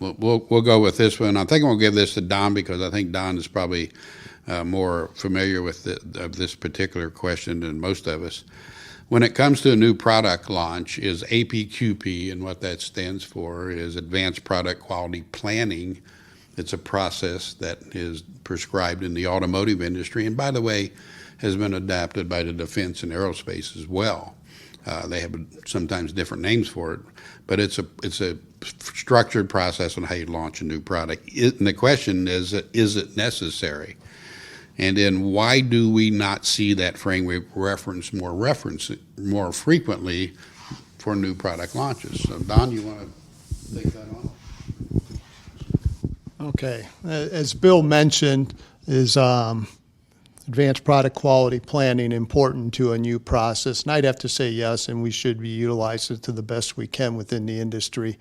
We'll go with this one. I think we'll give this to Don because I think Don is probably more familiar with this particular question than most of us. When it comes to a new product launch, is APQP, and what that stands for is Advanced Product Quality Planning. It's a process that is prescribed in the automotive industry, and by the way, has been adapted by the defense and aerospace as well. They have sometimes different names for it, but it's a structured process on how you launch a new product. And the question is it necessary? And then why do we not see that framework reference more frequently for new product launches? So Don, you want to take that on? Okay, as Bill mentioned, is advanced product quality planning important to a new process? And I'd have to say yes, and we should be utilizing it to the best we can within the industry.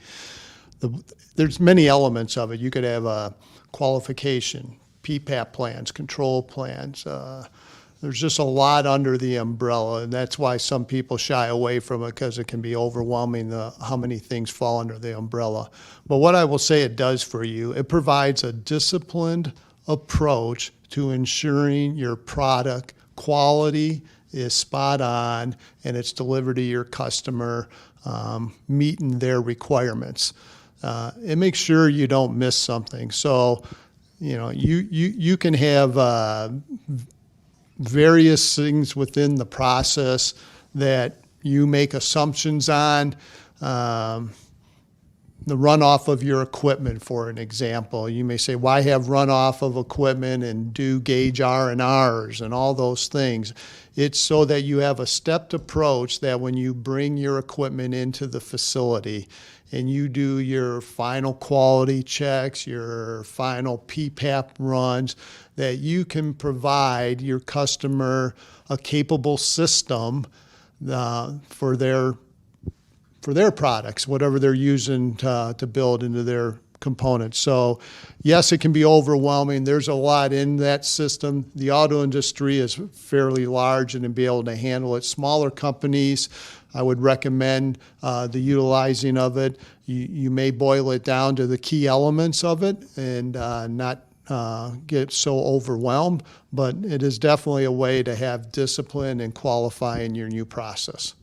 There's many elements of it. You could have a qualification, PPAP plans, control plans. There's just a lot under the umbrella, and that's why some people shy away from it, because it can be overwhelming how many things fall under the umbrella. But what I will say it does for you, it provides a disciplined approach to ensuring your product quality is spot on and it's delivered to your customer, meeting their requirements. It makes sure you don't miss something. So, you can have various things within the process that you make assumptions on. The runoff of your equipment, for an example. You may say, why have runoff of equipment and do gauge R&Rs and all those things? It's so that you have a stepped approach that when you bring your equipment into the facility and you do your final quality checks, your final PPAP runs, that you can provide your customer a capable system for their products, whatever they're using to build into their components. So yes, it can be overwhelming. There's a lot in that system. The auto industry is fairly large and to be able to handle it. Smaller companies, I would recommend the utilizing of it. You may boil it down to the key elements of it and not get so overwhelmed, but it is definitely a way to have discipline and qualify in your new process.